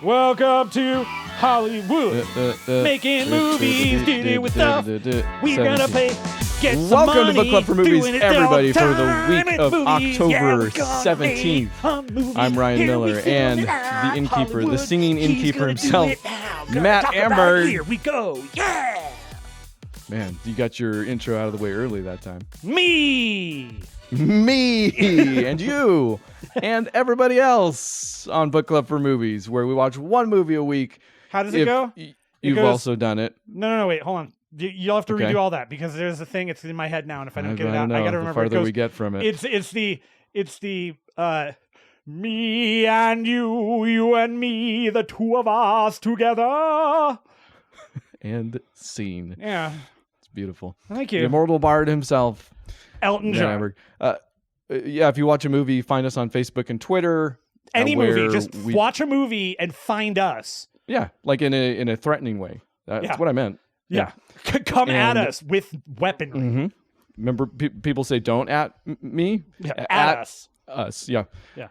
Welcome to Hollywood. Making movies, dealing with stuff. We're gonna play. Get some Welcome money, to Book Club for Movies, doing it everybody, for the time week of movies. October Yeah, 17th. I'm Ryan Miller, and the innkeeper, the singing innkeeper himself, Matt Amber. Here we go, yeah! Man, you got your intro out of the way early that time. Me, and you, and everybody else on Book Club for Movies, where we watch one movie a week. How does it go? You've also done it. No, wait, hold on. You'll have to redo all that because there's a thing. It's in my head now, and if I don't get it out, I gotta remember. The farther we get from it, it's the me and you and me, the two of us together. And scene. Yeah, it's beautiful. Thank you. The immortal bard himself, Elton John. Yeah, if you watch a movie, find us on Facebook and Twitter. Any movie, just watch a movie and find us. Yeah, like in a threatening way. That's what I meant. Yeah. Come at us with weaponry. Mm-hmm. Remember, people say don't at me? Yeah, at us. Us, yeah.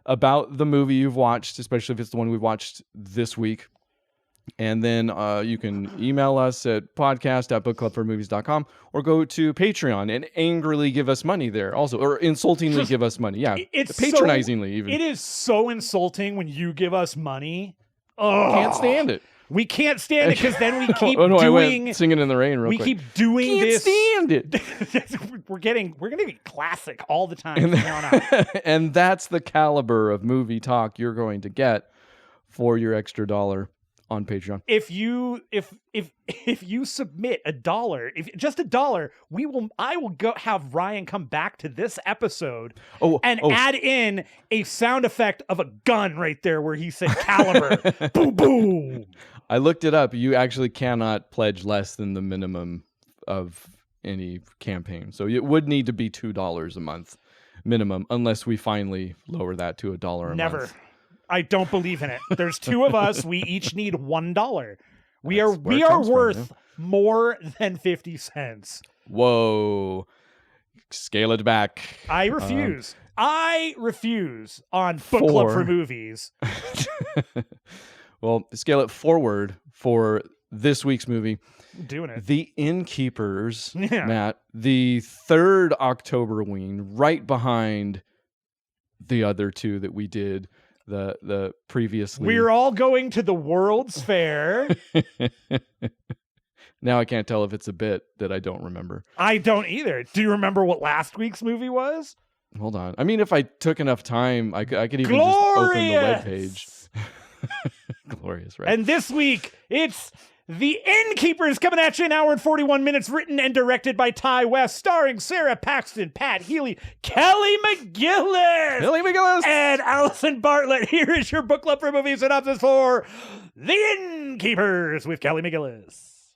About the movie you've watched, especially if it's the one we've watched this week. And then you can email us at podcast@bookclubformovies.com or go to Patreon and angrily give us money there also, or insultingly give us money. Yeah, it's patronizingly even. It is so insulting when you give us money. Can't stand it. We can't stand it because then we keep I doing went Singing in the Rain real quick. We keep doing can't this. Stand it. We're gonna be classic all the time from now on out. And that's the caliber of movie talk you're going to get for your extra $1 on Patreon. If you submit $1, if just $1, I will go have Ryan come back to this episode and add in a sound effect of a gun right there where he said caliber. Boom boom. I looked it up. You actually cannot pledge less than the minimum of any campaign. So it would need to be $2 a month minimum, unless we finally lower that to $1 a month. Never. I don't believe in it. There's two of us. We each need $1. We are worth more than 50 cents. Whoa. Scale it back. I refuse. I refuse on Book Club for Movies. Well, scale it forward for this week's movie. I'm doing it. The Innkeepers, Matt, the third Octoberween, right behind the other two that we did the previously. We're all going to the World's Fair. Now I can't tell if it's a bit that I don't remember. I don't either. Do you remember what last week's movie was? Hold on. I mean, if I took enough time, I could even just open the webpage. Glorious, right? And this week, it's The Innkeepers, coming at you in an hour and 41 minutes, written and directed by Ty West, starring Sarah Paxton, Pat Healy, Kelly McGillis, and Allison Bartlett. Here is your Book Club for Movies synopsis for The Innkeepers with Kelly McGillis.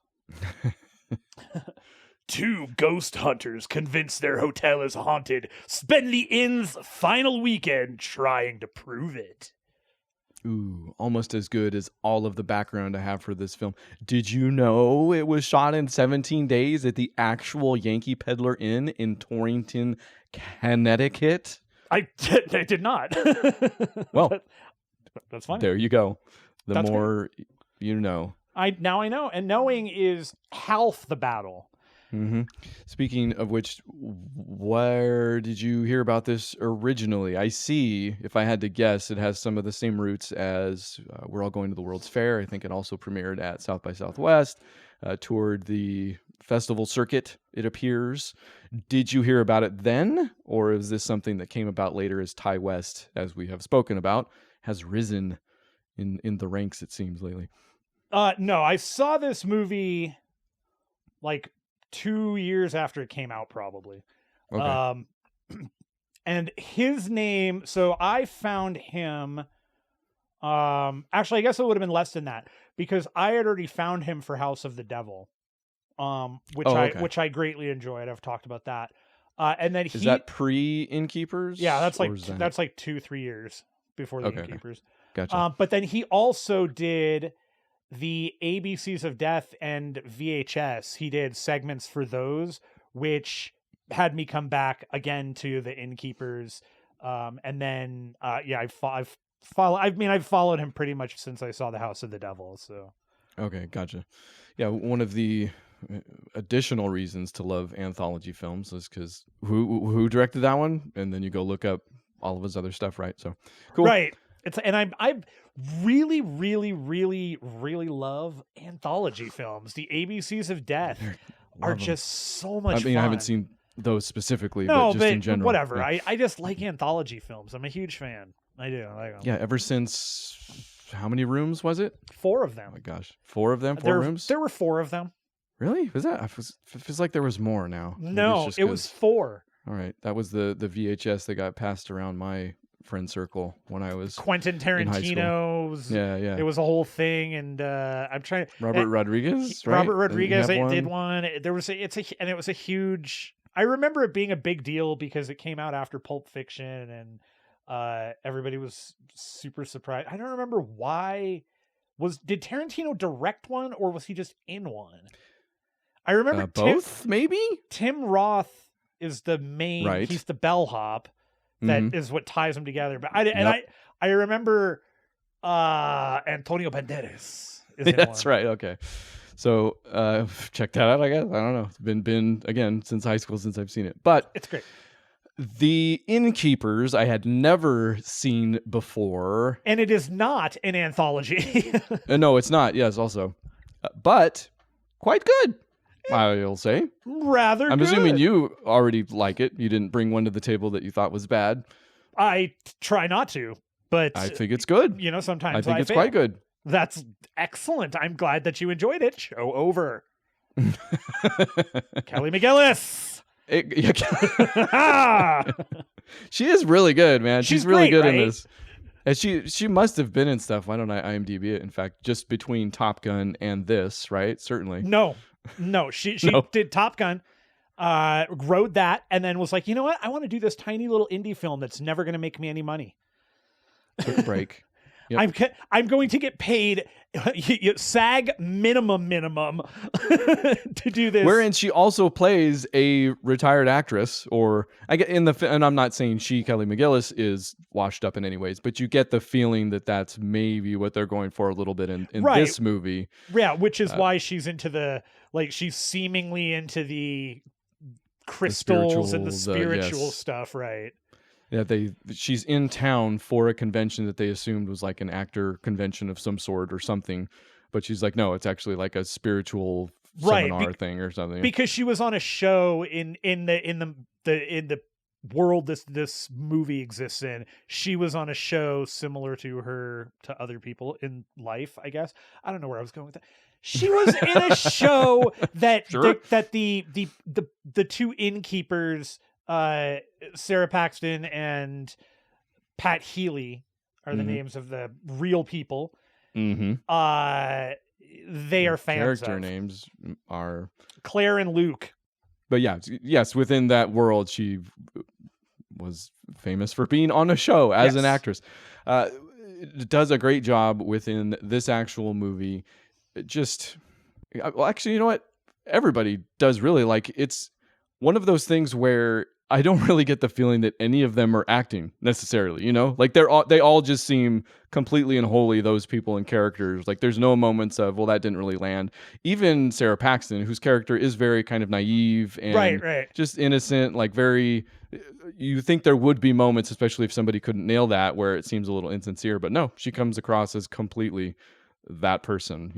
Two ghost hunters, convinced their hotel is haunted, spend the inn's final weekend trying to prove it. Ooh, almost as good as all of the background I have for this film. Did you know it was shot in 17 days at the actual Yankee Peddler Inn in Torrington, Connecticut? I did not. Well, that's fine. There you go. That's more good. You know. Now I know, and knowing is half the battle. Mm-hmm. Speaking of which, where did you hear about this originally? I see, if I had to guess, it has some of the same roots as We're All Going to the World's Fair. I think it also premiered at South by Southwest, toured the festival circuit, it appears. Did you hear about it then? Or is this something that came about later as Ty West, as we have spoken about, has risen in the ranks, it seems, lately? No, I saw this movie like 2 years after it came out, probably. Okay. And his name, so I found him, actually, I guess it would have been less than that, because I had already found him for House of the Devil, which I greatly enjoyed. I've talked about that. And then is that pre-Innkeepers? Yeah, that's like 2-3 years before the Innkeepers. Okay. Gotcha. But then he also did the ABCs of Death and VHS. He did segments for those, which had me come back again to the Innkeepers. And then, I've I've followed him pretty much since I saw The House of the Devil. So. Okay, gotcha. Yeah, one of the additional reasons to love anthology films is because who directed that one, and then you go look up all of his other stuff, right? So cool. Right. I really, really, really, really love anthology films. The ABCs of Death are just so much fun. I haven't seen those specifically, no, but just in general. Whatever. Yeah. I just like anthology films. I'm a huge fan. I do. I like them. Yeah, ever since how many rooms was it? 4 of them. Oh my gosh, 4 of them, 4 rooms. There were 4 of them. Really? Was that? It feels like there was more now. No, it was 4. All right, that was the VHS that got passed around my friend circle when I was Quentin Tarantino's. Yeah. It was a whole thing, and I'm trying. Robert Rodriguez, right? Robert Rodriguez did one. It was a huge. I remember it being a big deal because it came out after Pulp Fiction, and everybody was super surprised. I don't remember why. Did Tarantino direct one, or was he just in one? I remember both, maybe. Tim Roth is the main. Right. He's the bellhop. That is what ties them together. But I remember Antonio Banderas is in That's one. right. Okay. So check that out, I guess. I don't know. It's been again since high school since I've seen it. But it's great. The Innkeepers I had never seen before. And it is not an anthology. No, it's not. Yes, also. But quite good, I'll say. Rather good. I'm assuming you already like it. You didn't bring one to the table that you thought was bad. I try not to, but I think it's good. Sometimes I think it's quite good. That's excellent. I'm glad that you enjoyed it. Show over. Kelly McGillis. She is really good, man. She's really great, good right? in this. And she must have been in stuff. Why don't I IMDb it? In fact, just between Top Gun and this, right? Certainly. No. She did Top Gun, wrote that, and then was like, you know what? I want to do this tiny little indie film that's never going to make me any money. Took a break. Yep. I'm going to get paid SAG minimum to do this. Wherein she also plays a retired actress, or I get and I'm not saying Kelly McGillis is washed up in any ways, but you get the feeling that that's maybe what they're going for a little bit in this movie. Yeah, which is why she's into she's seemingly into the crystals and the spiritual stuff, right? Yeah, she's in town for a convention that they assumed was like an actor convention of some sort or something, but she's like, no, it's actually like a spiritual seminar thing or something. Because she was on a show in the world this movie exists in. She was on a show similar to other people in life, I guess. I don't know where I was going with that. She was in a show that that the 2 innkeepers. Sarah Paxton and Pat Healy are the names of the real people. Mm-hmm. They are fans. Character names are Claire and Luke. But yes, within that world, she was famous for being on a show as an actress. Does a great job within this actual movie. Actually, you know what? Everybody does really it's one of those things where I don't really get the feeling that any of them are acting necessarily, like they all just seem completely and wholly those people and characters. Like there's no moments of, well, that didn't really land. Even Sarah Paxton, whose character is very kind of naive and just innocent, like very, you think there would be moments, especially if somebody couldn't nail that, where it seems a little insincere, but no, she comes across as completely that person,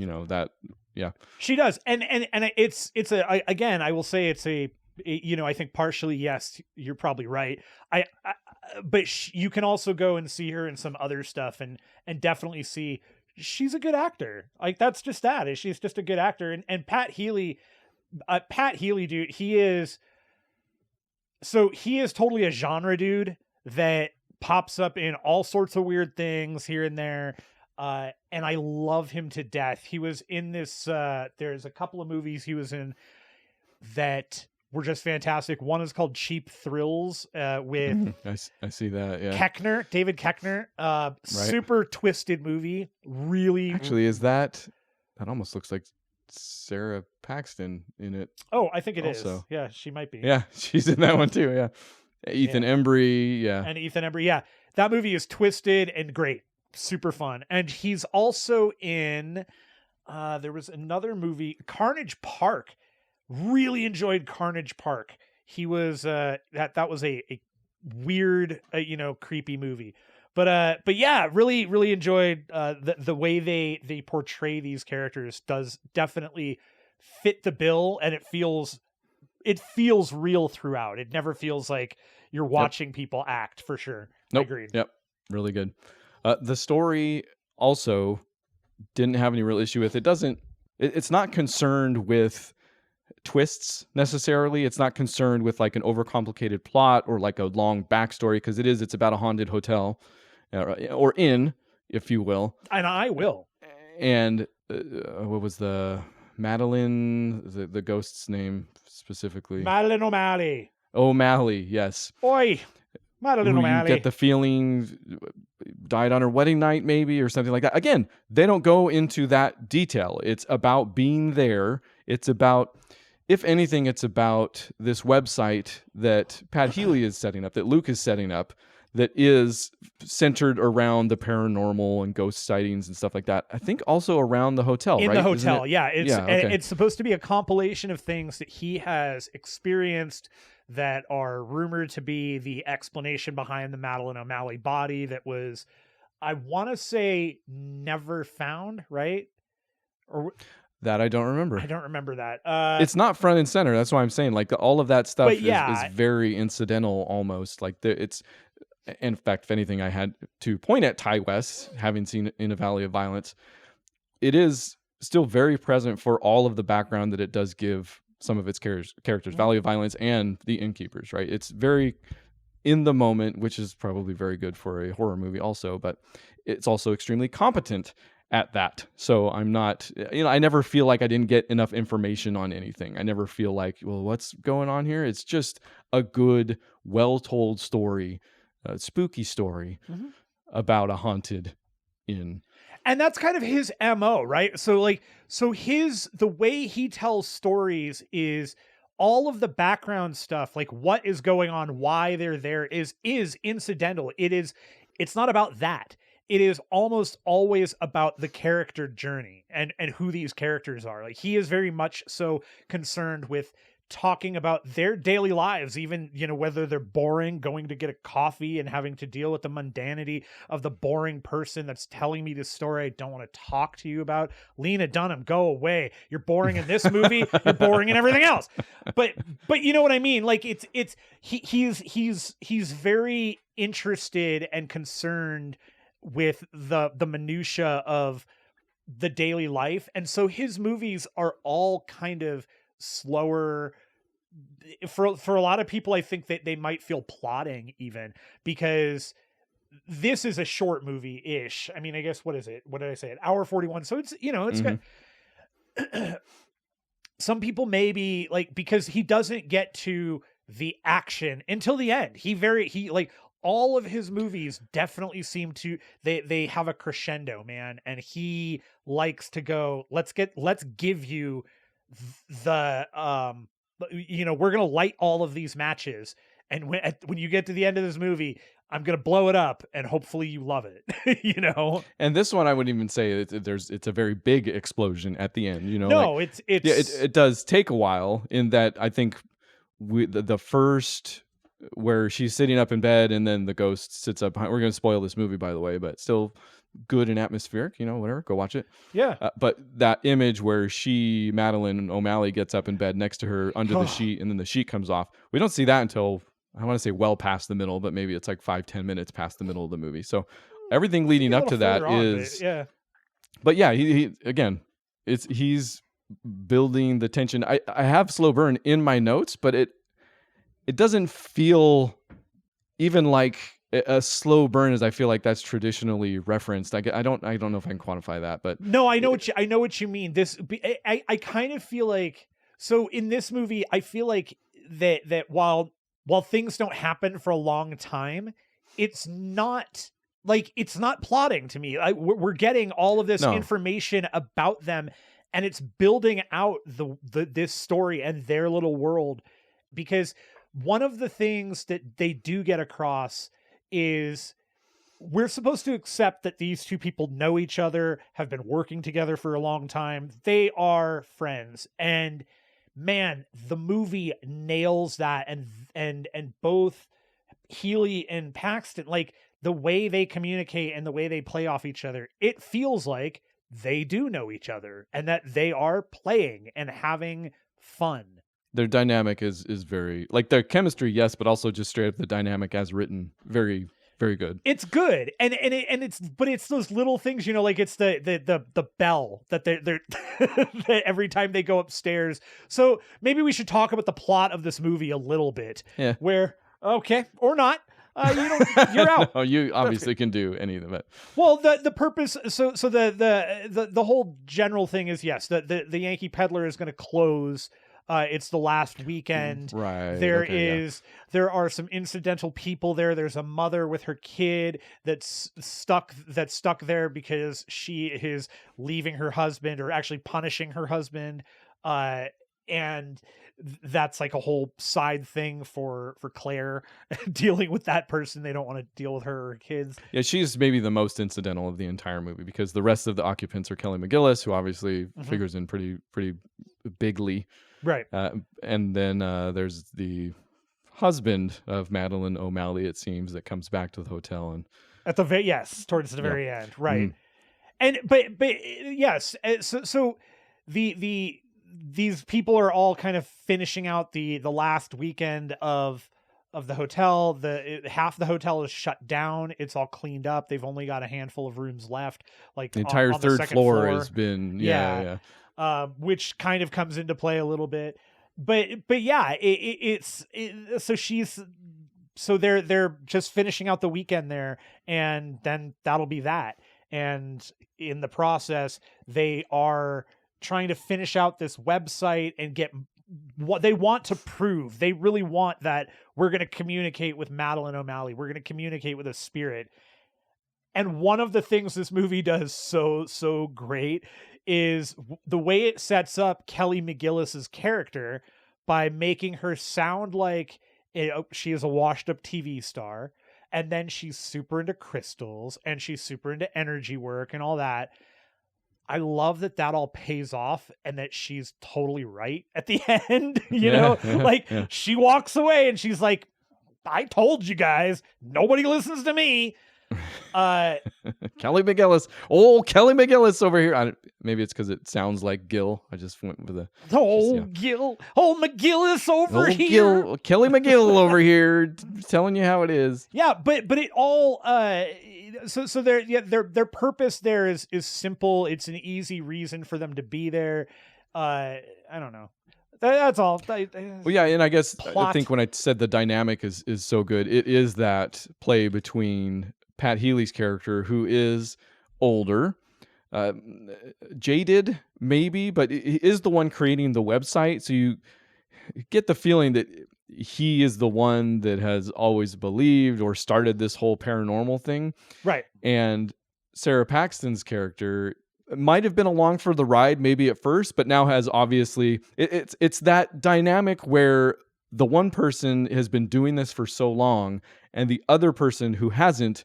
She does. And it's again, I will say it's I think partially, yes, you're probably right. But you can also go and see her in some other stuff and definitely see she's a good actor. Like that's just that. She's just a good actor. And Pat Healy, dude, he is totally a genre dude that pops up in all sorts of weird things here and there. And I love him to death. He was in this, there's a couple of movies he was in that were just fantastic. One is called Cheap Thrills with I see that, yeah. David Koechner. Super twisted movie. Really. Actually, is that almost looks like Sarah Paxton in it. Oh, I think it also is. Yeah, she might be. Yeah, she's in that one too, yeah. Ethan Embry, yeah. And Ethan Embry, yeah. That movie is twisted and great. super fun. And he's also in there was another movie, Carnage Park. Really enjoyed Carnage Park. He was that was a weird creepy movie. But yeah, really enjoyed the way they portray these characters. Does definitely fit the bill, and it feels real throughout. It never feels like you're watching people act, for sure. Nope. Agreed. Yep. Really good. The story also didn't have any real issue with. It's not concerned with twists necessarily. It's not concerned with like an overcomplicated plot or like a long backstory, because it's about a haunted hotel or inn, if you will. And I will. And what was the Madeline, the ghost's name specifically? Madeline O'Malley. O'Malley, yes. Oi, Madeline O'Malley. You get the feeling died on her wedding night, maybe, or something like that. Again, they don't go into that detail. It's about being there. It's about, if anything, it's about this website that Pat Healy is setting up, that Luke is setting up, that is centered around the paranormal and ghost sightings and stuff like that. I think also around the hotel, in right? the hotel, yeah. Okay. It's supposed to be a compilation of things that he has experienced that are rumored to be the explanation behind the Madeline O'Malley body that was, I want to say, never found, right? Or that I don't remember. I don't remember that. It's not front and center. That's why I'm saying, like, all of that stuff is very incidental almost. Like, it's, in fact, if anything, I had to point at Ty West, having seen In a Valley of Violence. It is still very present for all of the background that it does give some of its characters, Valley of Violence and the Innkeepers, right? It's very in the moment, which is probably very good for a horror movie also, but it's also extremely competent at that. So I'm not, I never feel like I didn't get enough information on anything. I never feel like, well, what's going on here? It's just a good, well-told story, a spooky story about a haunted inn. And that's kind of his MO, right? So the way he tells stories is all of the background stuff, like what is going on, why they're there is incidental. It's not about that. It is almost always about the character journey and who these characters are. Like, he is very much so concerned with talking about their daily lives, even, whether they're boring, going to get a coffee and having to deal with the mundanity of the boring person that's telling me this story I don't want to talk to you about. Lena Dunham, go away. You're boring in this movie. You're boring in everything else. But you know what I mean? Like, he's very interested and concerned with the minutia of the daily life. And so his movies are all kind of slower. For a lot of people, I think that they might feel plotting even, because this is a short movie ish. I mean, I guess, what is it? What did I say? An hour 41. So it's, it's got some people maybe like, because he doesn't get to the action until the end. All of his movies definitely seem to, they have a crescendo, man. And he likes to go, let's give you the, we're going to light all of these matches. And when you get to the end of this movie, I'm going to blow it up and hopefully you love it, And this one, I wouldn't even say it's a very big explosion at the end, No, like, it does take a while, in that I think the first, where she's sitting up in bed and then the ghost sits up behind. We're going to spoil this movie, by the way, but still good and atmospheric, whatever, go watch it. Yeah. But that image where Madeline O'Malley gets up in bed next to her under the sheet, and then the sheet comes off. We don't see that until, I want to say, well past the middle, but maybe it's like 5-10 minutes past the middle of the movie. So everything leading up to that is, yeah. But yeah, he again, he's building the tension. I have slow burn in my notes, but it doesn't feel even like a slow burn, as I feel like that's traditionally referenced. I don't know if I can quantify that, but no, I know what you mean. I kind of feel like, so in this movie, I feel like that while things don't happen for a long time, it's not plotting to me. We're getting all of this information about them, and it's building out this story and their little world, because one of the things that they do get across is we're supposed to accept that these two people know each other, have been working together for a long time. They are friends. And man, the movie nails that. And both Healy and Paxton, like the way they communicate and the way they play off each other, it feels like they do know each other and that they are playing and having fun. Their dynamic is very, like, their chemistry, yes, but also just straight up the dynamic as written, very, very good. It's good, and it's those little things, like it's the bell that they're that every time they go upstairs. So maybe we should talk about the plot of this movie a little bit. Yeah. Where okay or not. You're out. No, you obviously can do any of it. Well, the purpose, so the whole general thing is, yes, the Yankee Peddler is going to close. It's the last weekend. Right. There are some incidental people there. There's a mother with her kid that's stuck there because she is leaving her husband, or actually punishing her husband. And that's like a whole side thing for Claire dealing with that person. They don't want to deal with her or her kids. Yeah, she's maybe the most incidental of the entire movie, because the rest of the occupants are Kelly McGillis, who obviously figures in pretty bigly. Right. And then there's the husband of Madeline O'Malley, it seems, that comes back to the hotel, and at the towards the very end. Right. And but yes. So these people are all kind of finishing out the last weekend of the hotel. Half the hotel is shut down. It's all cleaned up. They've only got a handful of rooms left. Like the entire on third the floor has been which kind of comes into play a little bit. But yeah, so they're just finishing out the weekend there, and then that'll be that. And in the process, they are trying to finish out this website and get what they want to prove. They really want that we're going to communicate with Madeline O'Malley. We're going to communicate with a spirit. And one of the things this movie does so great is the way it sets up Kelly McGillis's character by making her sound like she is a washed up TV star. And then she's super into crystals and she's super into energy work and all that. I love that all pays off and that she's totally right at the end. She walks away and she's like, I told you guys, nobody listens to me. Kelly McGillis. Oh, Kelly McGillis over here. Maybe it's because it sounds like Gil. I just went with a Gil. Oh, McGillis over here. Kelly McGill over here, telling you how it is. Yeah, but it all. So their purpose there is simple. It's an easy reason for them to be there. I don't know. That's all. Well, yeah, and I guess I think when I said the dynamic is so good, it is that play between Pat Healy's character, who is older, jaded maybe, but he is the one creating the website. So you get the feeling that he is the one that has always believed or started this whole paranormal thing. Right. And Sarah Paxton's character might have been along for the ride maybe at first, but now has obviously it's that dynamic where the one person has been doing this for so long and the other person who hasn't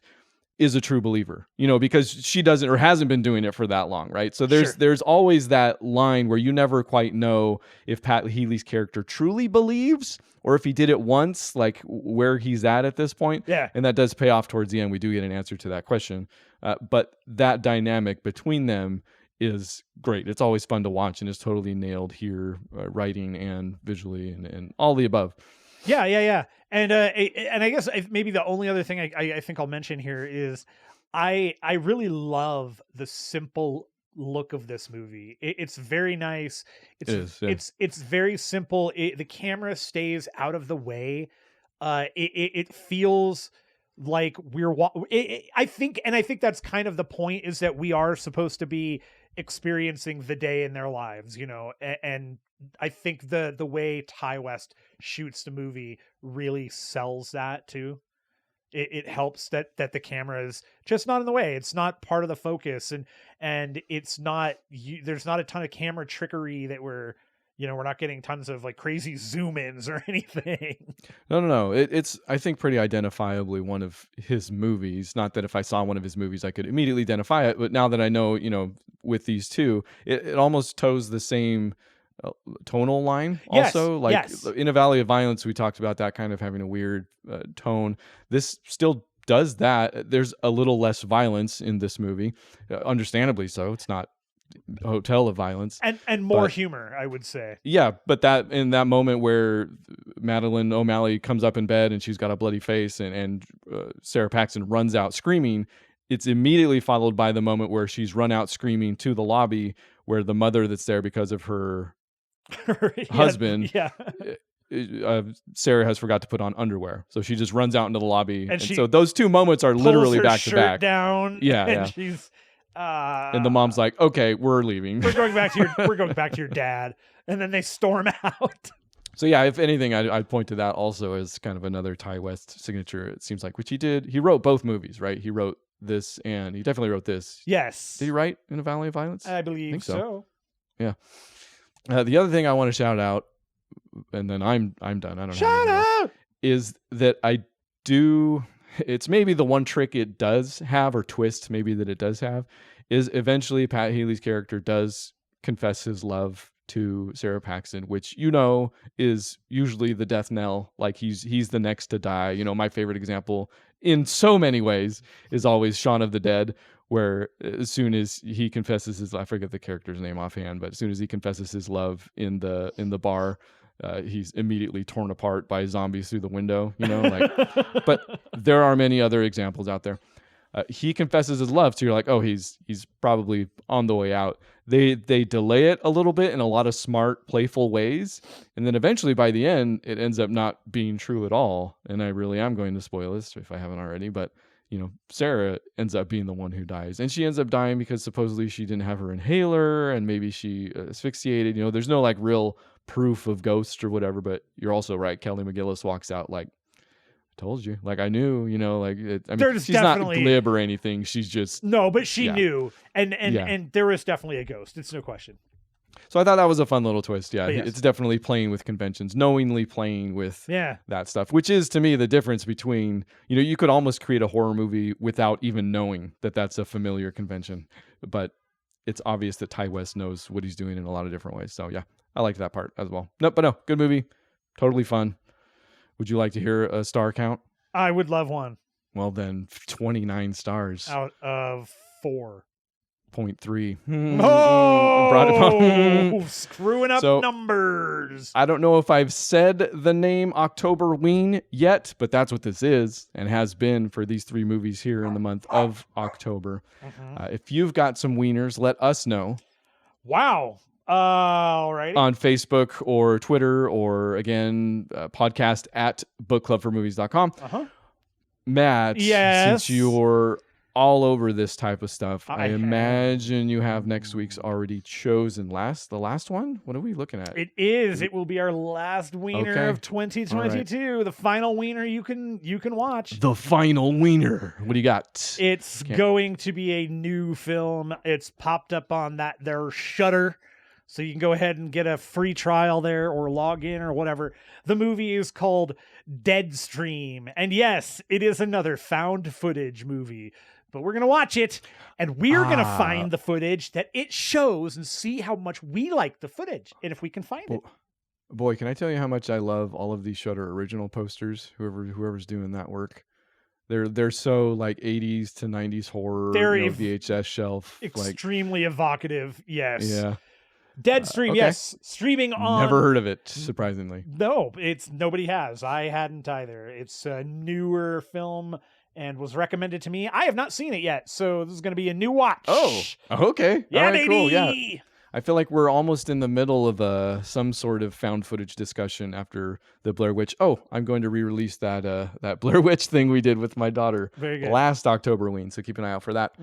is a true believer, because she doesn't or hasn't been doing it for that long, right? So there's always that line where you never quite know if Pat Healy's character truly believes or if he did it once, like where he's at this point. Yeah. And that does pay off towards the end. We do get an answer to that question. But that dynamic between them is great. It's always fun to watch, and it's totally nailed here, writing and visually and all the above. Yeah. And I guess maybe the only other thing I think I'll mention here is I really love the simple look of this movie. It's very nice. It's very simple. The camera stays out of the way. It feels like I think that's kind of the point, is that we are supposed to be experiencing the day in their lives, and I think the way Ty West shoots the movie really sells that too. It helps that the camera is just not in the way. It's not part of the focus, and it's not there's not a ton of camera trickery that we're we're not getting tons of like crazy zoom ins or anything. No. It's, I think, pretty identifiably one of his movies. Not that if I saw one of his movies, I could immediately identify it. But now that I know, with these two, it almost toes the same tonal line. Also, in A Valley of Violence, we talked about that kind of having a weird tone. This still does that. There's a little less violence in this movie, understandably so. It's not Hotel of Violence, and more humor, I would say. Yeah, but that in that moment where Madeline O'Malley comes up in bed and she's got a bloody face, and Sarah Paxton runs out screaming, it's immediately followed by the moment where she's run out screaming to the lobby, where the mother that's there because of her husband, Sarah has forgot to put on underwear, so she just runs out into the lobby, and so those two moments are literally back to back. Down, and she's. And the mom's like, "Okay, we're leaving. We're going back to your dad." And then they storm out. So yeah, if anything, I'd point to that also as kind of another Ty West signature. It seems like, which he did. He wrote both movies, right? He wrote this, and he definitely wrote this. Yes. Did he write In a Valley of Violence? I think so. Yeah. The other thing I want to shout out, and then I'm done. I don't shout out is that I do. It's maybe the one trick it does have, or twist maybe that it does have, is eventually Pat Healy's character does confess his love to Sarah Paxton, which is usually the death knell. Like he's the next to die. My favorite example in so many ways is always Shaun of the Dead, where as soon as he confesses his, I forget the character's name offhand, but as soon as he confesses his love in the bar, he's immediately torn apart by zombies through the window, but there are many other examples out there. He confesses his love, so you're like, oh, he's probably on the way out. They delay it a little bit in a lot of smart, playful ways, and then eventually by the end, it ends up not being true at all. And I really am going to spoil this if I haven't already, but Sarah ends up being the one who dies, and she ends up dying because supposedly she didn't have her inhaler, and maybe she asphyxiated. There's no like real proof of ghosts or whatever, but you're also right. Kelly McGillis walks out like, I told you, like I knew, she's not glib or anything. She's just but she knew, and there is definitely a ghost. It's no question. So I thought that was a fun little twist. Yeah, yes. It's definitely playing with conventions, knowingly playing with that stuff, which is to me the difference between, you could almost create a horror movie without even knowing that that's a familiar convention, but it's obvious that Ty West knows what he's doing in a lot of different ways. So yeah, I liked that part as well. No, good movie. Totally fun. Would you like to hear a star count? I would love one. Well, then 29 stars. Out of 4.3. Oh! Screwing up numbers. I don't know if I've said the name Octoberween yet, but that's what this is and has been for these 3 movies here in the month of October. If you've got some wieners, let us know. Wow. All right. On Facebook or Twitter, or again, podcast at bookclubformovies.com. Matt, since you're all over this type of stuff, I imagine you have next week's already chosen. The last one? What are we looking at? It is. It will be our last wiener of 2022. Right. The final wiener you can watch. The final wiener. What do you got? It's going to be a new film. It's popped up on their Shudder. So you can go ahead and get a free trial there or log in or whatever. The movie is called Deadstream. And yes, it is another found footage movie. But we're going to watch it, and we're going to find the footage that it shows and see how much we like the footage, and if we can find it. Boy, can I tell you how much I love all of these Shudder original posters, whoever's doing that work. They're so like 80s to 90s horror, VHS shelf. Extremely evocative, yes. Yeah. Deadstream, yes. Streaming on... Never heard of it, surprisingly. No, nobody has. I hadn't either. It's a newer film and was recommended to me. I have not seen it yet, so this is going to be a new watch. Oh, okay. Yeah, all right, baby! Cool. Yeah. I feel like we're almost in the middle of some sort of found footage discussion after the Blair Witch. Oh, I'm going to re-release that Blair Witch thing we did with my daughter last Octoberween, so keep an eye out for that.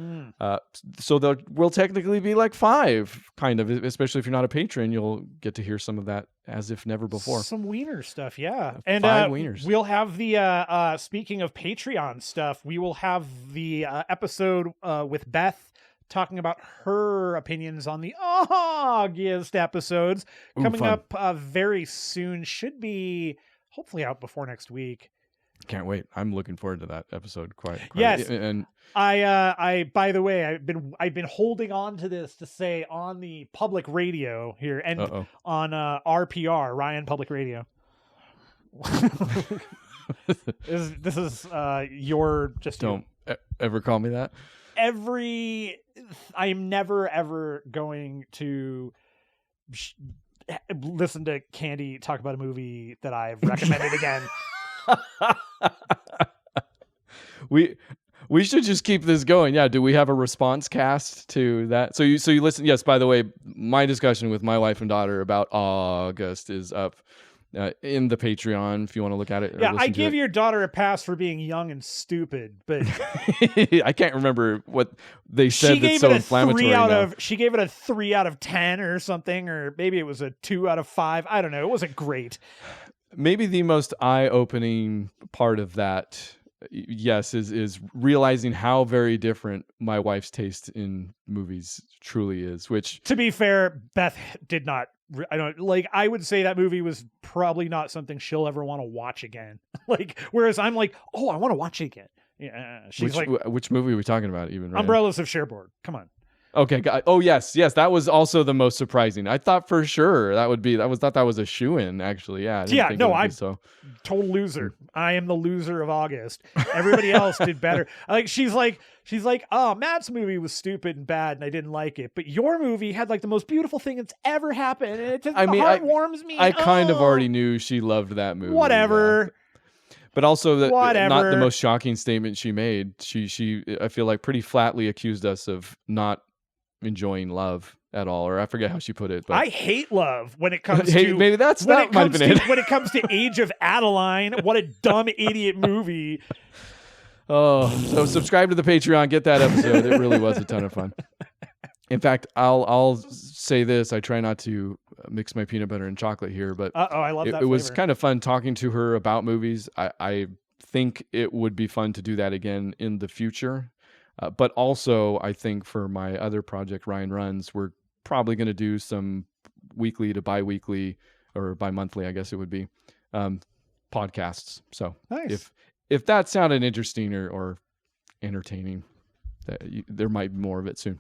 So there will technically be like 5, kind of, especially if you're not a patron, you'll get to hear some of that as if never before. Some wiener stuff, yeah. And 5 wieners. We'll have the, speaking of Patreon stuff, we will have the episode with Beth talking about her opinions on the August episodes coming up very soon. Should be hopefully out before next week. Can't wait. I'm looking forward to that episode quite. Yes. And I by the way, I've been holding on to this to say on the public radio here and on RPR, Ryan Public Radio. This is your just don't ever call me that. I am never ever going to listen to Candy talk about a movie that I've recommended again. We should just keep this going. Yeah. Do we have a response cast to that? So you listen. Yes. By the way, my discussion with my wife and daughter about August is up in the Patreon if you want to look at it. Yeah, I give your daughter a pass for being young and stupid, but I can't remember what they said that's so inflammatory. She gave it a 3 out of 10 or something, or maybe it was a 2 out of 5. I don't know. It wasn't great. Maybe the most eye-opening part of that, yes, is realizing how very different my wife's taste in movies truly is. Which, to be fair, Beth did not. I would say that movie was probably not something she'll ever want to watch again. Whereas I'm like, oh, I want to watch it again. Yeah, she's which movie are we talking about? Even right? Umbrellas of Cherbourg. Come on. Okay. Oh yes, that was also the most surprising. I thought for sure that was a shoo-in. Actually, yeah. I'm total loser. I am the loser of August. Everybody else did better. She's like, oh, Matt's movie was stupid and bad, and I didn't like it. But your movie had the most beautiful thing that's ever happened, and it just heart warms me. I kind of already knew she loved that movie. Whatever. But also, not the most shocking statement she made. She I feel like pretty flatly accused us of not enjoying love at all, or I forget how she put it. But I hate love when it comes to maybe that might have been it. When it comes to Age of Adeline. What a dumb idiot movie. Oh, so subscribe to the Patreon, get that episode. It really was a ton of fun. In fact, I'll say this: I try not to mix my peanut butter and chocolate here, but I love that. It was kind of fun talking to her about movies. I think it would be fun to do that again in the future. But also, I think for my other project, Ryan Runs, we're probably going to do some weekly to bi-weekly or bi-monthly, I guess it would be, podcasts. So nice. If that sounded interesting or entertaining, there might be more of it soon.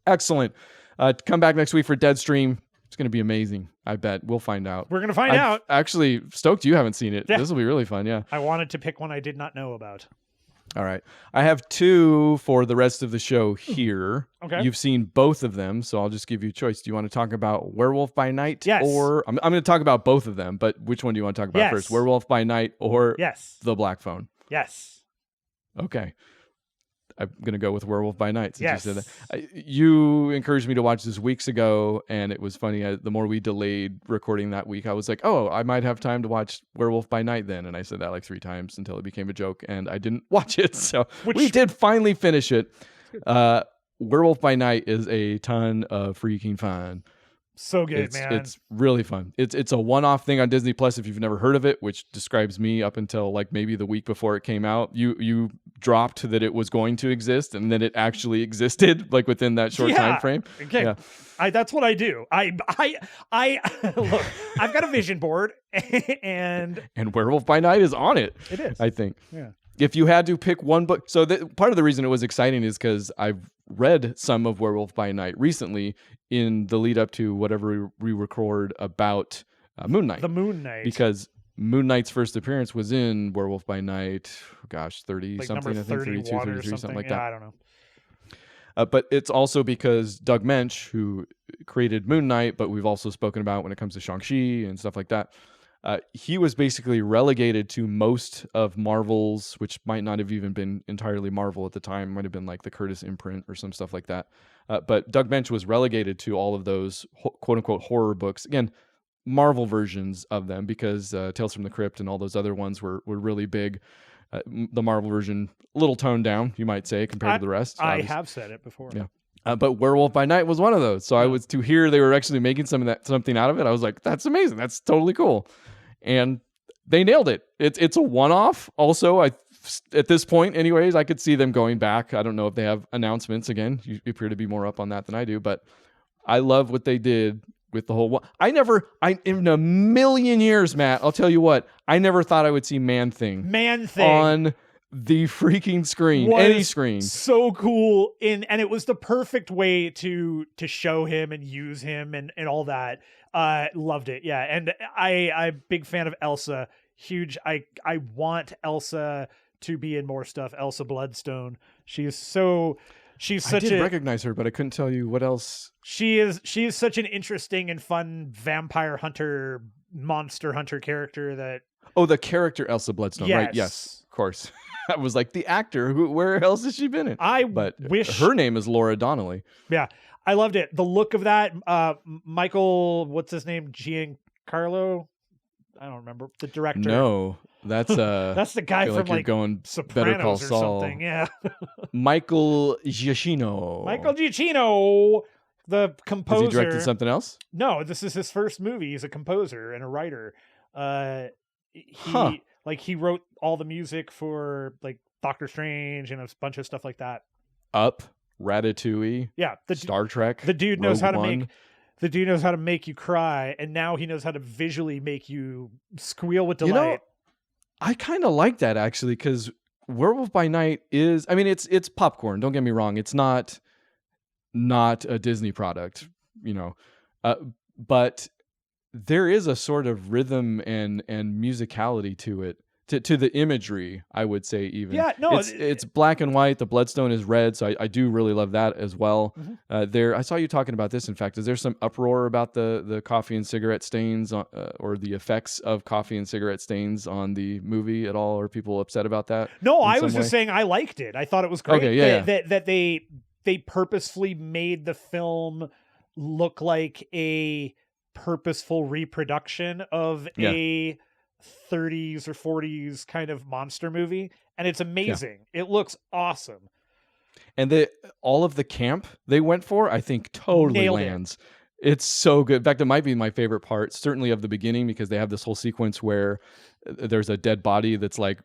Excellent. Come back next week for Deadstream. It's going to be amazing. I bet. We'll find out. We're going to find out. Actually, stoked you haven't seen it. Yeah. This will be really fun. Yeah. I wanted to pick one I did not know about. All right. I have 2 for the rest of the show here. Okay. You've seen both of them, so I'll just give you a choice. Do you want to talk about Werewolf by Night? Yes. Or I'm going to talk about both of them, but which one do you want to talk about first? Werewolf by Night or The Black Phone? Yes. Okay. I'm going to go with Werewolf by Night. Yes. You said that. You encouraged me to watch this weeks ago, and it was funny. The more we delayed recording that week, I was like, oh, I might have time to watch Werewolf by Night then. And I said that 3 times until it became a joke, and I didn't watch it. So we did finally finish it. Werewolf by Night is a ton of freaking fun. So good, man. It's really fun. It's a one-off thing on Disney Plus if you've never heard of it, which describes me up until maybe the week before it came out. You dropped that it was going to exist, and then it actually existed within that short time frame. Okay. Yeah. That's what I do. I look, I've got a vision board and Werewolf by Night is on it. It is. I think. Yeah. If you had to pick one book, so part of the reason it was exciting is because I've read some of Werewolf by Night recently in the lead up to whatever we record about Moon Knight. The Moon Knight. Because Moon Knight's first appearance was in Werewolf by Night, 30 something, I think 32, 33, something like that. I don't know. But it's also because Doug Mensch, who created Moon Knight, but we've also spoken about when it comes to Shang-Chi and stuff like that, he was basically relegated to most of Marvel's, which might not have even been entirely Marvel at the time. It might have been the Curtis imprint or some stuff like that. But Doug Mensch was relegated to all of those quote-unquote horror books. Again, Marvel versions of them, because Tales from the Crypt and all those other ones were really big. The Marvel version, a little toned down, you might say, compared to the rest. I have said it before. Yeah. But Werewolf by Night was one of those. So I was to hear they were actually making something out of it. I was like, that's amazing. That's totally cool. And they nailed it. It's a one-off. Also, I at this point, anyways, I could see them going back. I don't know if they have announcements again. You appear to be more up on that than I do, but I love what they did with the whole. In a million years, Matt, I'll tell you what, I never thought I would see Man Thing on the freaking screen, any screen. So cool, and it was the perfect way to show him and use him and all that. Loved it, yeah. And I'm big fan of Elsa. Huge. I want Elsa to be in more stuff. Elsa Bloodstone. She's such. I did recognize her, but I couldn't tell you what else. She is such an interesting and fun vampire hunter, monster hunter character that. Oh, the character Elsa Bloodstone, right? Yes, of course. I was like, the actor. Where else has she been in? But wish her name is Laura Donnelly. Yeah, I loved it. The look of that. Michael, what's his name? Giancarlo. I don't remember the director. No, that's the guy from like going Sopranos Better Call or Saul. something. Yeah, Michael Giacchino. The composer. Has he directed something else? No, this is his first movie. He's a composer and a writer. He wrote all the music for like Doctor Strange and a bunch of stuff like that. Up, Ratatouille. Yeah, Star Trek. The dude knows Rogue how to One. make. The dude knows how to make you cry, and now he knows how to visually make you squeal with delight. I kind of like that actually, because Werewolf by Night is. I mean, it's popcorn. Don't get me wrong. It's not a Disney product, but there is a sort of rhythm and musicality to it. To the imagery, I would say even. Yeah, no, it's black and white. The bloodstone is red, so I do really love that as well. Mm-hmm. I saw you talking about this. In fact, is there some uproar about the coffee and cigarette stains or the effects of coffee and cigarette stains on the movie at all? Are people upset about that? No, I was just saying I liked it. I thought it was great. Okay, yeah, that they purposefully made the film look like a purposeful reproduction of a 30s or 40s kind of monster movie, and it's amazing. It looks awesome, and all of the camp they went for, I think, totally lands. It's so good. In fact, it might be my favorite part, certainly of the beginning, because they have this whole sequence where there's a dead body that's like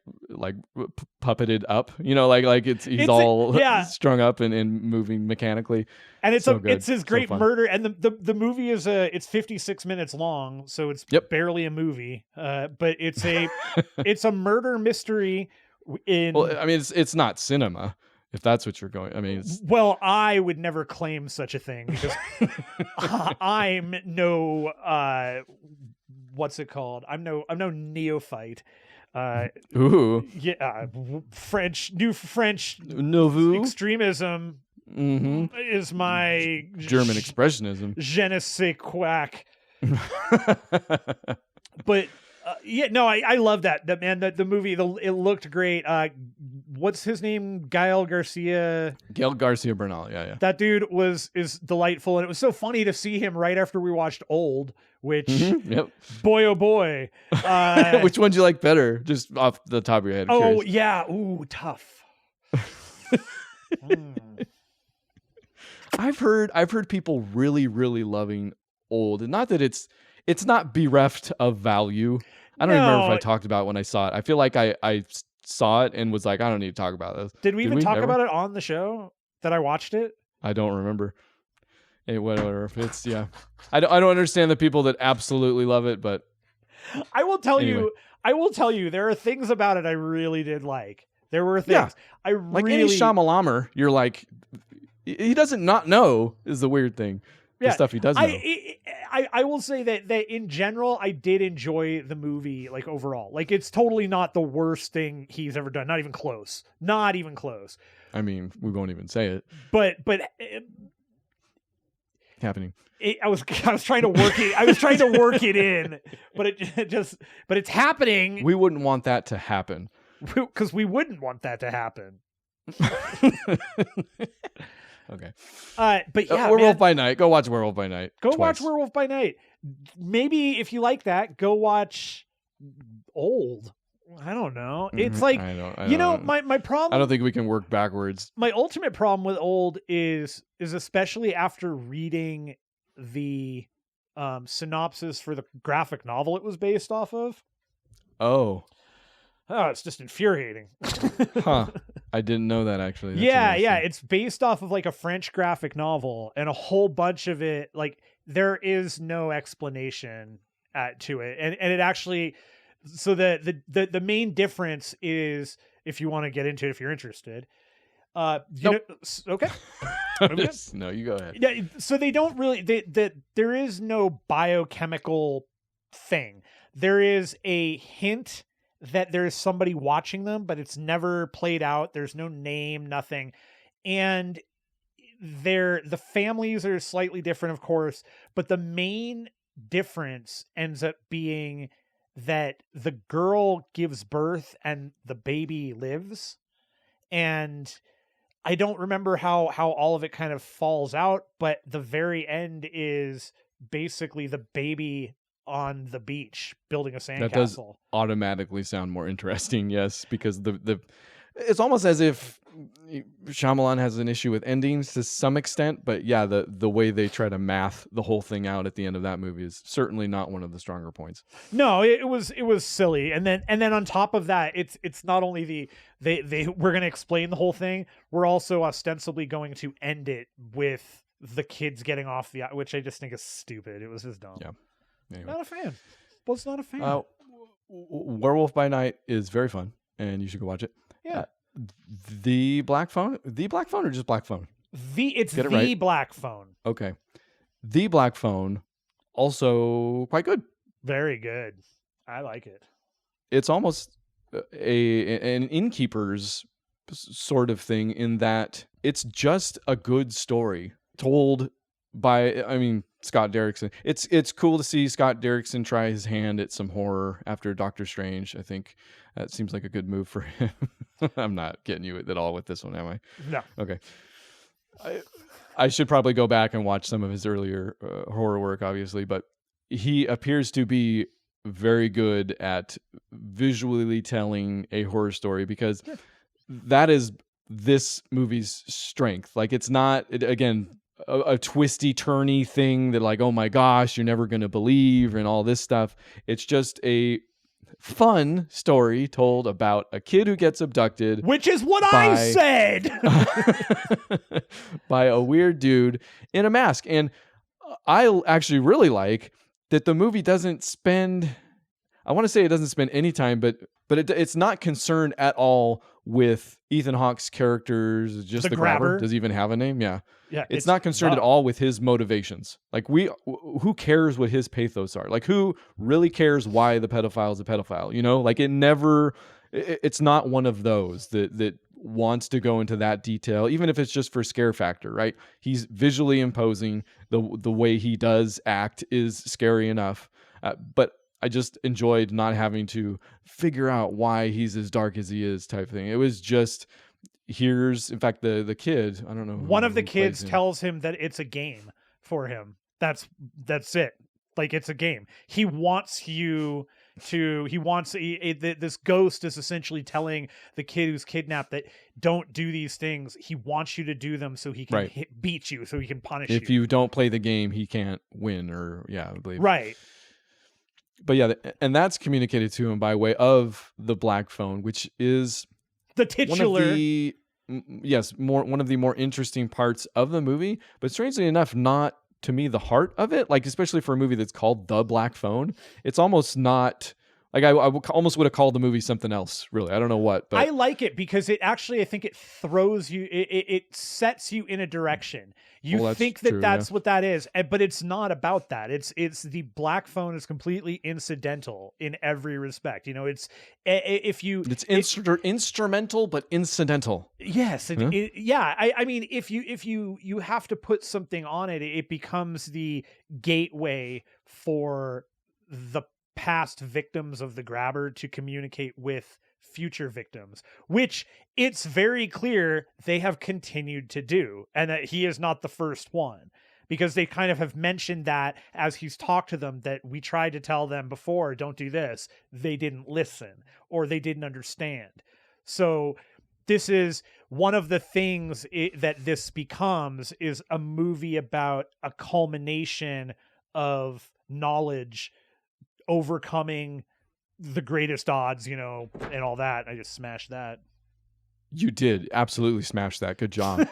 puppeted up, he's all strung up and moving mechanically. And it's so it's his great murder. And the movie is it's 56 minutes long, so it's barely a movie. But it's a murder mystery. Well, I mean, it's not cinema, if that's what you're going. I mean, well, I would never claim such a thing because I'm no what's it called? I'm no neophyte. Ooh. Yeah, new French Nouveau extremism is my German expressionism. Je ne sais quack. But I love that. The movie, it looked great. What's his name? Gael Garcia Bernal. Yeah. That dude is delightful, and it was so funny to see him right after we watched Old, which boy oh boy. Which one do you like better? Just off the top of your head. Oh yeah, ooh, tough. I've heard people really, really loving Old, and not that it's not bereft of value. I don't even remember if I talked about it when I saw it. I feel like I saw it and was like, I don't need to talk about this. Did we even talk about it on the show that I watched it? I don't remember. Hey, whatever. If it's I don't understand the people that absolutely love it, but I will tell you, there are things about it I really did like. There were things I really like any Shyamalan. You're like, he doesn't not know is the weird thing. The stuff he does know. I will say that in general, I did enjoy the movie, like overall. Like, it's totally not the worst thing he's ever done. Not even close. Not even close. I mean, we won't even say it. But happening. I was trying to work it. I was trying to work it in, but it's happening. We wouldn't want that to happen. Because we wouldn't want that to happen. Okay. But yeah, Werewolf by Night. Go watch Werewolf by Night. Go watch Werewolf by Night. Maybe if you like that, go watch Old. I don't know. It's like, my problem. I don't think we can work backwards. My ultimate problem with Old is especially after reading the synopsis for the graphic novel it was based off of. Oh. Oh, it's just infuriating. Huh. I didn't know that, actually. That's Yeah. interesting. It's based off of like a French graphic novel, and a whole bunch of it, like, there is no explanation to it. And it actually, so the main difference is, if you want to get into it, if you're interested, Nope. Okay. No, you go ahead. Yeah, so they don't really, there is no biochemical thing. There is a hint that there is somebody watching them, but it's never played out. There's no name, nothing. And the families are slightly different, of course, but the main difference ends up being that the girl gives birth and the baby lives. And I don't remember how all of it kind of falls out, but the very end is basically the baby on the beach building a sandcastle. That does automatically sound more interesting, yes, because the it's almost as if Shyamalan has an issue with endings to some extent, but yeah, the way they try to math the whole thing out at the end of that movie is certainly not one of the stronger points. No, it was silly, and then on top of that, it's not only we're going to explain the whole thing, we're also ostensibly going to end it with the kids getting off the, which I just think is stupid. It was just dumb. Yeah. Anyway. Not a fan. Was not a fan. Werewolf by Night is very fun, and you should go watch it. Yeah. The Black Phone or just Black Phone? It's Get it the right. Black Phone. Okay. The Black Phone, also quite good. Very good. I like it. It's almost an Innkeepers sort of thing, in that it's just a good story told by, Scott Derrickson. It's cool to see Scott Derrickson try his hand at some horror after Doctor Strange. I think that seems like a good move for him. I'm not getting you at all with this one, am I? No. Okay. I should probably go back and watch some of his earlier horror work, obviously, but he appears to be very good at visually telling a horror story, because that is this movie's strength. Like, it's not, again, a twisty turny thing that, like, oh my gosh, you're never going to believe, and all this stuff. It's just a fun story told about a kid who gets abducted, which is what I said, by a weird dude in a mask. And I actually really like that the movie doesn't spend, I want to say it doesn't spend any time, but it's not concerned at all with Ethan Hawke's characters, just the grabber. Does he even have a name? Yeah. It's not concerned at all with his motivations. Like, who cares what his pathos are? Like, who really cares why the pedophile is a pedophile? You know, like, it's not one of those that wants to go into that detail, even if it's just for scare factor, right? He's visually imposing. The way he does act is scary enough. But I just enjoyed not having to figure out why he's as dark as he is, type thing. It was just, in fact, the kid, I don't know. One of the kids tells him that it's a game for him. That's it. Like, it's a game. He wants this ghost is essentially telling the kid who's kidnapped that don't do these things. He wants you to do them so he can beat you, so he can punish you. If you don't play the game, he can't win, or I believe. Right. But yeah, and that's communicated to him by way of the Black Phone, which is the titular. One of the more interesting parts of the movie, but strangely enough, not to me the heart of it. Like, especially for a movie that's called The Black Phone, it's almost not. Like, I almost would have called the movie something else, really. I don't know what. But I like it because it actually, I think it throws you, it sets you in a direction. You think that that's what that is, but it's not about that. It's the Black Phone is completely incidental in every respect. You know, it's instrumental but incidental. Yes, I mean, if you have to put something on it, it becomes the gateway for the past victims of the grabber to communicate with future victims, which it's very clear they have continued to do, and that he is not the first one, because they kind of have mentioned that as he's talked to them, that we tried to tell them before, don't do this, they didn't listen, or they didn't understand. So this is one of the things that this becomes, is a movie about a culmination of knowledge overcoming the greatest odds, you know, and all that. I just smashed that. You did absolutely smash that. Good job.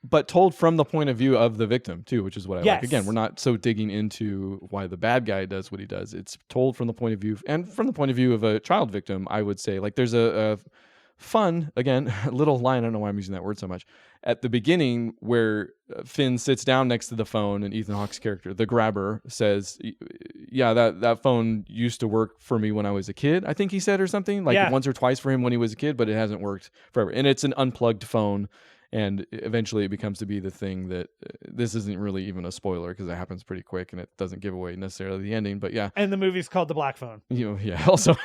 But told from the point of view of the victim too, which is what I like. Again, we're not so digging into why the bad guy does what he does. It's told from the point of view, and from the point of view of a child victim, I would say. Like there's a fun, again, little line, I don't know why I'm using that word so much, at the beginning where Finn sits down next to the phone and Ethan Hawke's character, the grabber, says, yeah, that phone used to work for me when I was a kid, I think he said, or something, like once or twice for him when he was a kid, but it hasn't worked forever. And it's an unplugged phone. And eventually it becomes to be the thing that this isn't really even a spoiler because it happens pretty quick and it doesn't give away necessarily the ending. But yeah. And the movie's called The Black Phone. You know, yeah, also.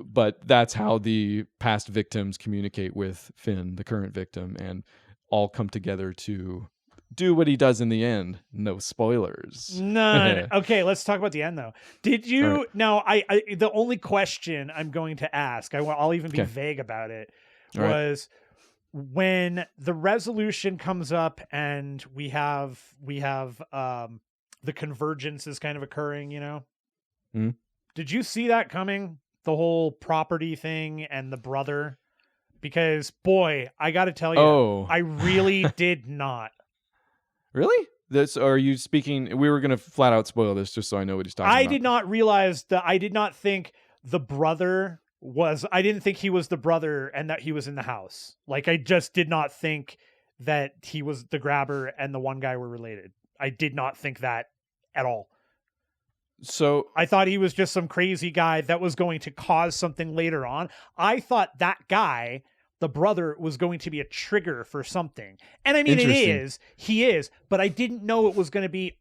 But that's how the past victims communicate with Finn, the current victim, and all come together to do what he does in the end. No spoilers. None. Okay, let's talk about the end though. Did you? Right. Now, I the only question I'm going to ask, I'll even be vague about it, was. Right. When the resolution comes up and we have the convergence is kind of occurring, you know, Did you see that coming? The whole property thing and the brother, because boy, I got to tell you, I really did not. Really? Are you speaking? We were going to flat out spoil this just so I know what he's talking about. I did not realize that. I did not think the brother I didn't think he was the brother and that he was in the house. Like, I just did not think that he was the grabber and the one guy were related. I did not think that at all. So I thought he was just some crazy guy that was going to cause something later on. I thought that guy, the brother, was going to be a trigger for something. And I mean, he is, but I didn't know it was going to be,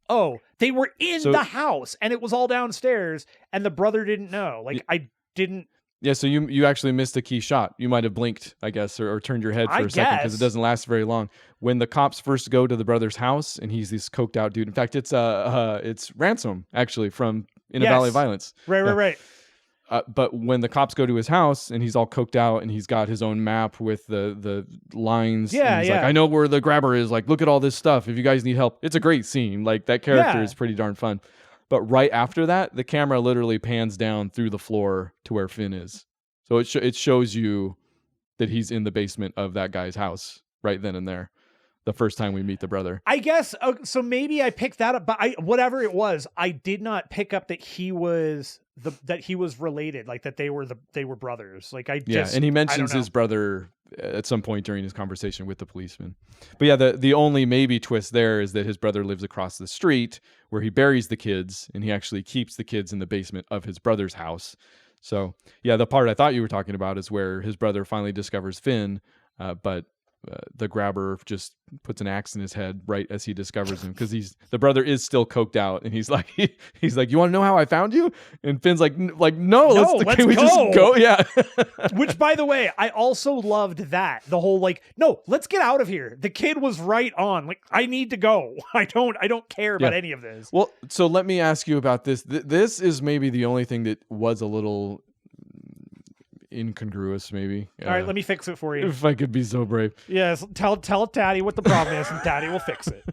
they were in the house and it was all downstairs and the brother didn't know. Like, I didn't. Yeah, so you actually missed a key shot. You might have blinked, I guess, or turned your head for a second because it doesn't last very long. When the cops first go to the brother's house and he's this coked out dude. In fact, it's Ransom, actually, from In a Valley of Violence. Right. But when the cops go to his house and he's all coked out and he's got his own map with the lines. And he's like, I know where the grabber is. Like, look at all this stuff. If you guys need help. It's a great scene. Like, that character is pretty darn fun. But right after that, the camera literally pans down through the floor to where Finn is. So it shows you that he's in the basement of that guy's house right then and there. The first time we meet the brother. I guess, so maybe I picked that up, but whatever it was, I did not pick up that he was related, like that they were brothers. Like and he mentions his brother at some point during his conversation with the policeman. But yeah, the only maybe twist there is that his brother lives across the street where he buries the kids, and he actually keeps the kids in the basement of his brother's house. So yeah, the part I thought you were talking about is where his brother finally discovers Finn, but the grabber just puts an axe in his head right as he discovers him, because the brother is still coked out, and he's like, you want to know how I found you? And Finn's like, no, let's go. Just go? Yeah. Which, by the way, I also loved that the whole no, let's get out of here. The kid was right on. Like, I need to go. I don't care about any of this. Well, so let me ask you about this. This is maybe the only thing that was a little incongruous, maybe. All right, let me fix it for you. If I could be so brave. Yes, tell Daddy what the problem is, and Daddy will fix it.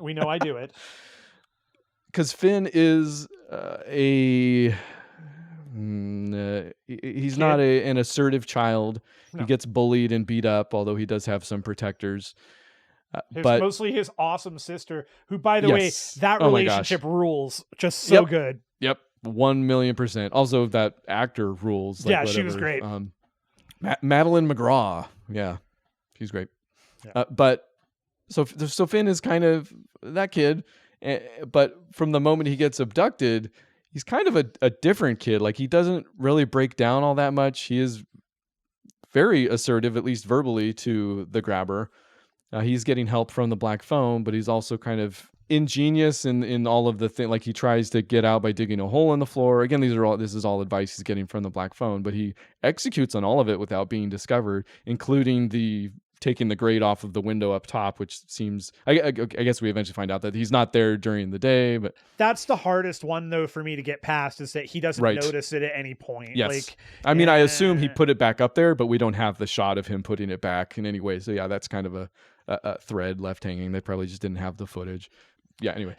We know I do it. Because Finn is he's not an assertive child. No. He gets bullied and beat up, although he does have some protectors. But mostly his awesome sister, who, by the way, that relationship rules. Just so good. Yep. 1,000,000%. Also, that actor rules. She was great. Madeline McGraw. Yeah, she's great. Yeah. But so Finn is kind of that kid, but from the moment he gets abducted, he's kind of a different kid. Like, he doesn't really break down all that much. He is very assertive, at least verbally, to the grabber. He's getting help from the black phone, but he's also kind of ingenious in all of the thing. Like, he tries to get out by digging a hole in the floor. Again, this is all advice he's getting from the black phone, but he executes on all of it without being discovered, including taking the grate off of the window up top, which seems, I guess we eventually find out that he's not there during the day, but that's the hardest one though for me to get past, is that he doesn't notice it at any point. Yes. I mean, I assume he put it back up there, but we don't have the shot of him putting it back in any way. So yeah, that's kind of a thread left hanging. They probably just didn't have the footage. Yeah, anyway.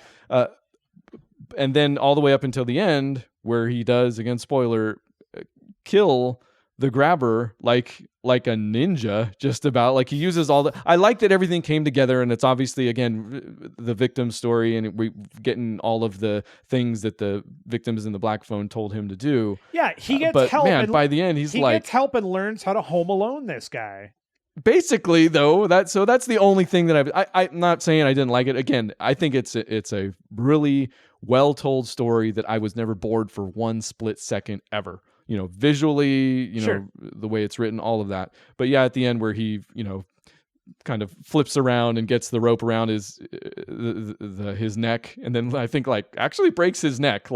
and then all the way up until the end where he does, again, spoiler, kill the grabber like a ninja, just about. Like, he uses all the, I like that everything came together, and it's obviously, again, the victim story, and we getting all of the things that the victims in the black phone told him to do. Yeah, he gets but help. Man, and by the end, he gets help and learns how to home alone this guy. Basically, though, that's the only thing that I'm not saying I didn't like it. Again, I think it's a really well told story that I was never bored for one split second ever. Visually, Sure. the way it's written, all of that. But yeah, at the end where he, kind of flips around and gets the rope around his neck, and then I think actually breaks his neck,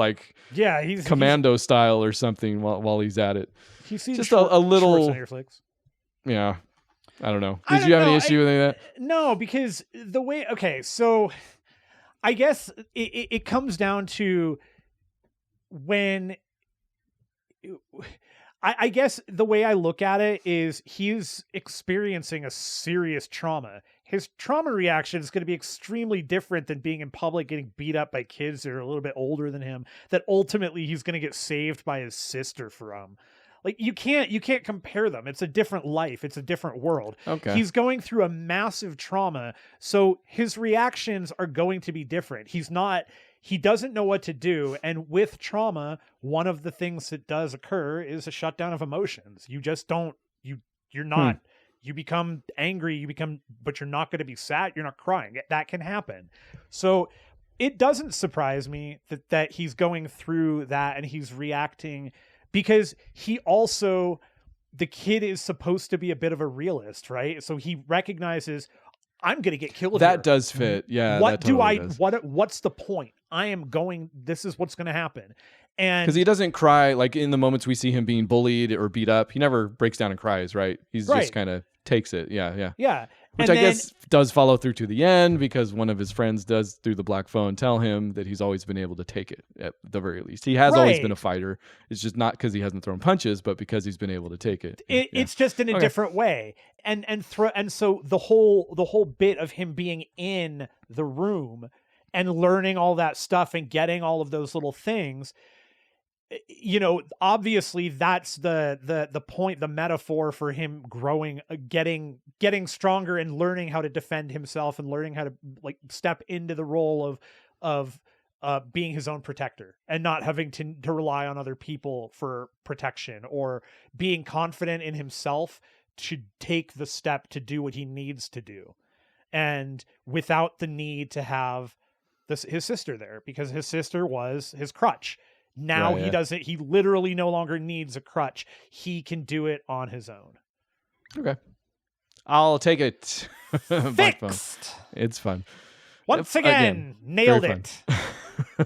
he's commando style or something while he's at it. He's seen just a little. Yeah. I don't know. Did you have any issue with any of that? No, because the way, so I guess it comes down to when, I guess the way I look at it is he's experiencing a serious trauma. His trauma reaction is going to be extremely different than being in public, getting beat up by kids that are a little bit older than him, that ultimately he's going to get saved by his sister from. Like, you can't compare them. It's a different life. It's a different world. Okay. He's going through a massive trauma, so his reactions are going to be different. He doesn't know what to do. And with trauma, one of the things that does occur is a shutdown of emotions. You just don't, you're not, you become angry, but you're not going to be sad. You're not crying. That can happen. So it doesn't surprise me that he's going through that and he's reacting, because the kid is supposed to be a bit of a realist, right? So he recognizes, I'm going to get killed. That does fit. Yeah. What's the point? This is what's going to happen. And because he doesn't cry, like in the moments we see him being bullied or beat up, he never breaks down and cries, right? He's just kind of takes it. Yeah. Which I guess does follow through to the end, because one of his friends does, through the black phone, tell him that he's always been able to take it, at the very least. He has always been a fighter. It's just not because he hasn't thrown punches, but because he's been able to take it. It's just in a different way. And so the whole bit of him being in the room and learning all that stuff and getting all of those little things, obviously that's the point, the metaphor for him growing, getting stronger and learning how to defend himself and learning how to step into the role of being his own protector and not having to rely on other people for protection, or being confident in himself to take the step to do what he needs to do, and without the need to have his sister there, because his sister was his crutch. Now he doesn't. He literally no longer needs a crutch. He can do it on his own. Okay, I'll take it. Fixed. It's fun. Once again nailed it.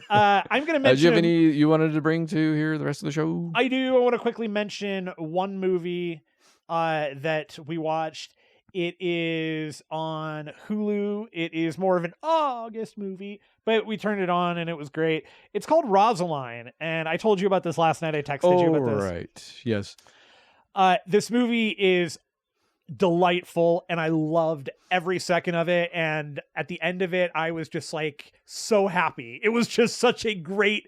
I'm going to mention. Do you have any you wanted to bring to here the rest of the show? I do. I want to quickly mention one movie that we watched. It is on Hulu. It is more of an August movie, but we turned it on and it was great. It's called Rosaline, and I told you about this last night. I texted you about this. Oh, right. Yes. This movie is delightful, and I loved every second of it. And at the end of it, I was just so happy. It was just such a great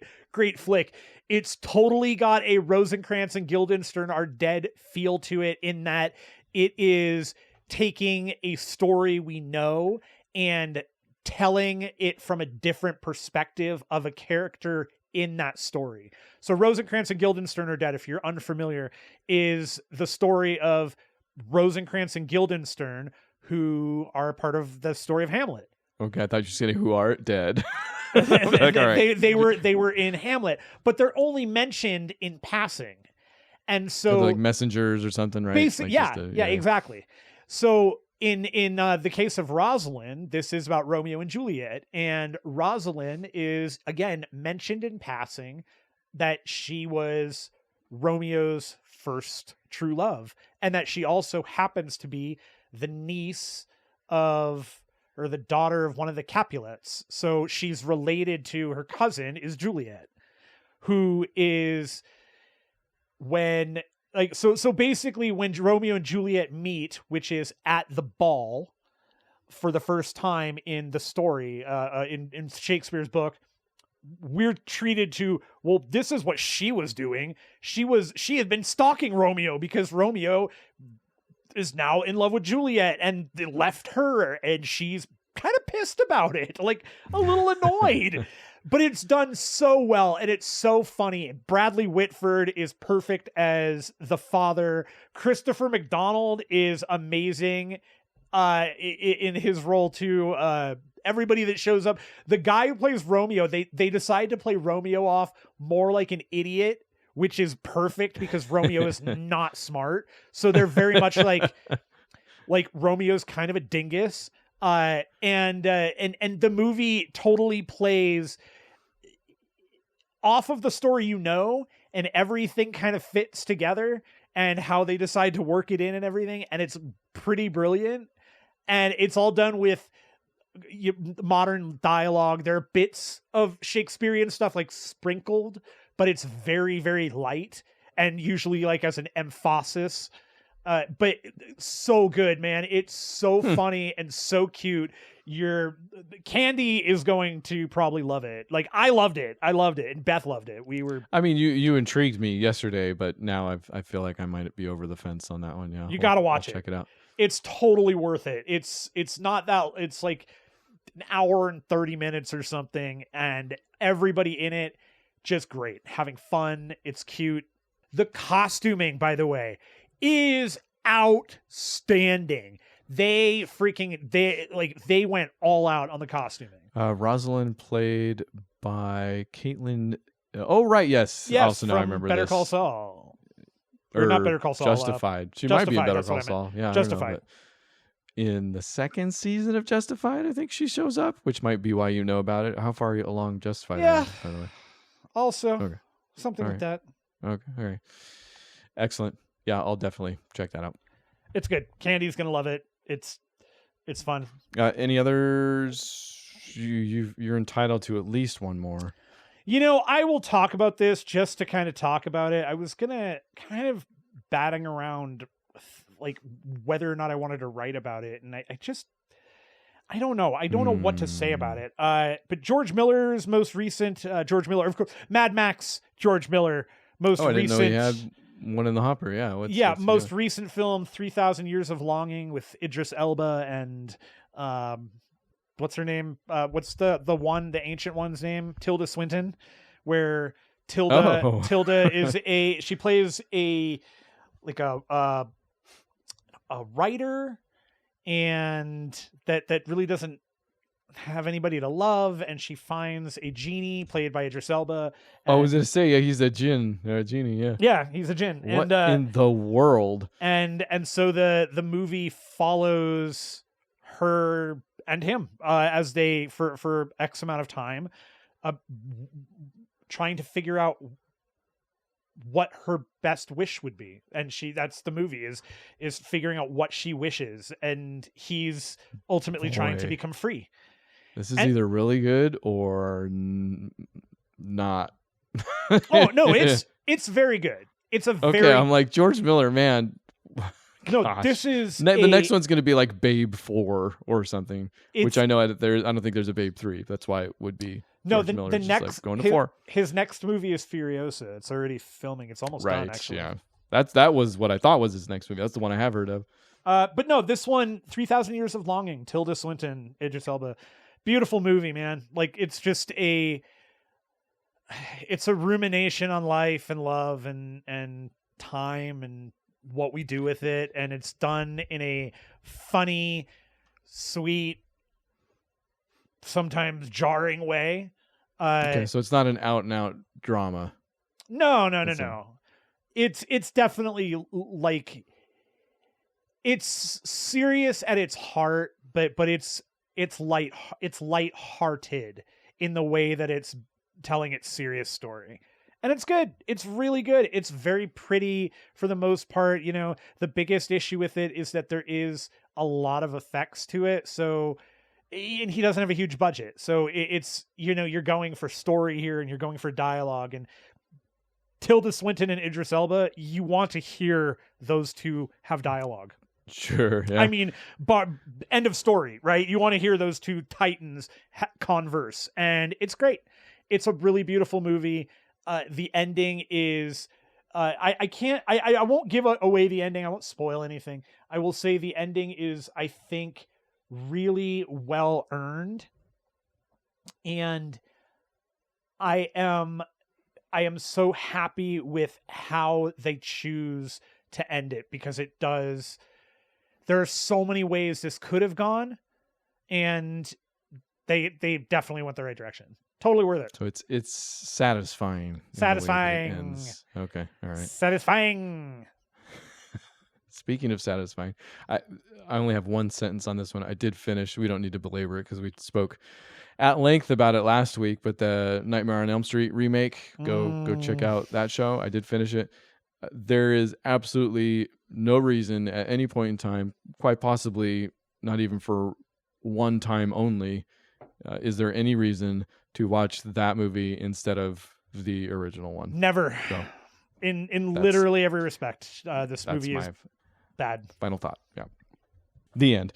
flick. It's totally got a Rosencrantz and Guildenstern Are Dead feel to it, in that it is taking a story we know and telling it from a different perspective of a character in that story. So Rosencrantz and Guildenstern Are Dead, if you're unfamiliar, is the story of Rosencrantz and Guildenstern, who are part of the story of Hamlet. Okay, I thought you were saying who are dead. They were in Hamlet, but they're only mentioned in passing. And so like messengers or something, right? Exactly. So in the case of Rosaline, this is about Romeo and Juliet, and Rosaline is again mentioned in passing that she was Romeo's first true love, and that she also happens to be the niece of, or the daughter of, one of the Capulets. So she's related to, her cousin is Juliet, who is so basically when Romeo and Juliet meet, which is at the ball for the first time in the story, in Shakespeare's book, we're treated to, well, this is what she was doing. She had been stalking Romeo because Romeo is now in love with Juliet and they left her, and she's kind of pissed about it, like a little annoyed. But it's done so well, and it's so funny. Bradley Whitford is perfect as the father. Christopher McDonald is amazing in his role too. Everybody that shows up, the guy who plays Romeo, they decide to play Romeo off more like an idiot, which is perfect because Romeo is not smart. So they're very much like Romeo's kind of a dingus. And the movie totally plays off of the story, and everything kind of fits together, and how they decide to work it in and everything. And it's pretty brilliant. And it's all done with modern dialogue. There are bits of Shakespearean stuff like sprinkled, but it's very, very light and usually like as an emphasis. But so good, man. It's so funny and so cute. Candy is going to probably love it. Like, I loved it, and Beth loved it. I mean, you intrigued me yesterday, but now I feel like I might be over the fence on that one. Yeah, you got to watch it. Check it out. It's totally worth it. It's not that, it's like an hour and 30 minutes or something, and everybody in it just great, having fun. It's cute. The costuming, by the way, is outstanding. They went all out on the costuming. Rosaline played by Caitlin. Oh, right. Yes. Also, now I remember Better this. Call Saul. Or not Better Call Saul. Justified. She might be in Better Call Saul. Yeah. Justified. In the second season of Justified, I think she shows up, which might be why you know about it. How far are you along Justified? Yeah. By the way. Also, okay. Something like that. Okay. All right. Excellent. Yeah, I'll definitely check that out. It's good. Candy's gonna love it. It's fun. Any others? You're entitled to at least one more. I will talk about this just to kind of talk about it. I was gonna kind of batting around like whether or not I wanted to write about it, and I don't know. I don't know what to say about it. But George Miller's most recent George Miller, of course, Mad Max. George Miller most recent. I didn't know he had one in the hopper. Yeah. Most recent film, 3,000 Years of Longing, with Idris Elba and what's her name? What's the ancient one's name? Tilda Swinton, where Tilda is she plays a writer, and that really doesn't have anybody to love, and she finds a genie played by Idris Elba. I was gonna say, yeah, he's a genie. Yeah, he's a djinn. What in the world? And so the movie follows her and him as they for X amount of time trying to figure out what her best wish would be, and that's the movie is figuring out what she wishes, and he's ultimately trying to become free. This is either really good or not. Oh no, it's very good. It's a okay. I'm like, George Miller, man. No, gosh. This is the next one's going to be like Babe 4 or something, which I know I don't think there's a Babe 3. That's why it would be. No, George the next like going to 4. His next movie is Furiosa. It's already filming. It's almost done, actually. Yeah, that was what I thought was his next movie. That's the one I have heard of. But no, this one, 3,000 Years of Longing, Tilda Swinton, Idris Elba, beautiful movie, man. Like, it's just it's a rumination on life and love and time and what we do with it, and it's done in a funny, sweet, sometimes jarring way. Okay, so it's not an out and out drama. No. It's definitely like, it's serious at its heart, but it's light-hearted in the way that it's telling its serious story. And it's good. It's really good. It's very pretty for the most part. The biggest issue with it is that there is a lot of effects to it. So, and he doesn't have a huge budget. So it's, you're going for story here and you're going for dialogue. And Tilda Swinton and Idris Elba, you want to hear those two have dialogue. Sure. Yeah. I mean, end of story, right? You want to hear those two titans converse, and it's great. it's a really beautiful movie. The ending is, I won't give away the ending. I won't spoil anything. I will say the ending is, I think, really well earned. And I am so happy with how they choose to end it, because it does. There are so many ways this could have gone, and they definitely went the right direction. Totally worth it. So it's satisfying. Satisfying. Okay. All right. Satisfying. Speaking of satisfying, I only have one sentence on this one. I did finish. We don't need to belabor it because we spoke at length about it last week. But the Nightmare on Elm Street remake, go check out that show. I did finish it. There is absolutely no reason at any point in time, quite possibly not even for one time only, is there any reason to watch that movie instead of the original one? Never. So, in literally every respect, this movie is bad. Final thought. Yeah. The end.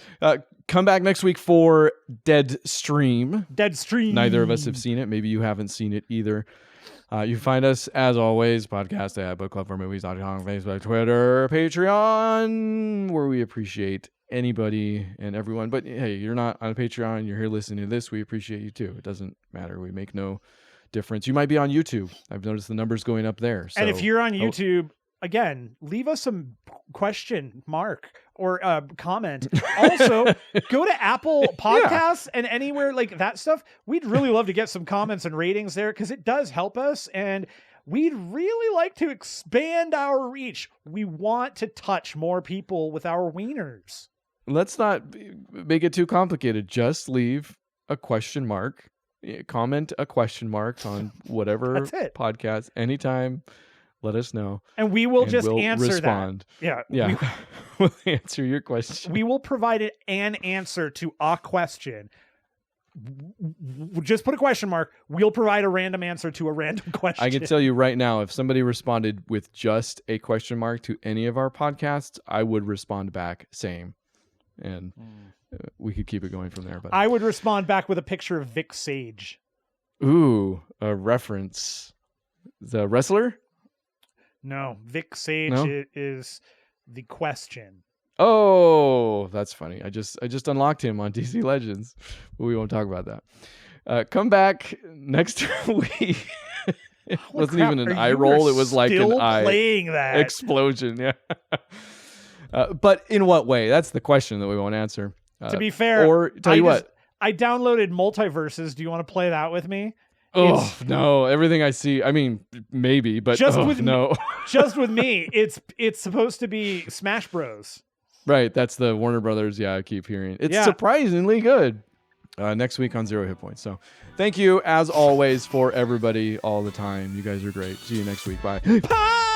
Come back next week for Deadstream. Neither of us have seen it. Maybe you haven't seen it either. You find us, as always, podcast at bookclubformovies.com, Facebook, Twitter, Patreon, where we appreciate anybody and everyone. But hey, you're not on a Patreon, you're here listening to this, we appreciate you too. It doesn't matter. We make no difference. You might be on YouTube. I've noticed the numbers going up there. So, and if you're on YouTube, again, leave us some question mark or comment. Also, go to Apple Podcasts and anywhere like that stuff. We'd really love to get some comments and ratings there, because it does help us, and we'd really like to expand our reach. We want to touch more people with our wieners. Let's not make it too complicated. Just leave a question mark. Comment a question mark on whatever podcast anytime. Let us know. And we will just answer respond. That. Yeah. We'll answer your question. We will provide an answer to a question. Just put a question mark. We'll provide a random answer to a random question. I can tell you right now, if somebody responded with just a question mark to any of our podcasts, I would respond back same. And we could keep it going from there. But I would respond back with a picture of Vic Sage. Ooh, a reference. The wrestler? No, Vic Sage is the question. Oh, that's funny. I just unlocked him on DC Legends, but we won't talk about that. Come back next week. It wasn't even an eye roll. It was like an eye explosion. Yeah. But in what way? That's the question that we won't answer. To be fair, or tell you what, I downloaded Multiverses. Do you want to play that with me? Oh no! Everything I see, I mean, maybe, but just with me, it's supposed to be Smash Bros. Right, that's the Warner Brothers. Yeah, I keep hearing it's surprisingly good. Next week on 0 Hit Points. So, thank you as always for everybody all the time. You guys are great. See you next week. Bye. Bye.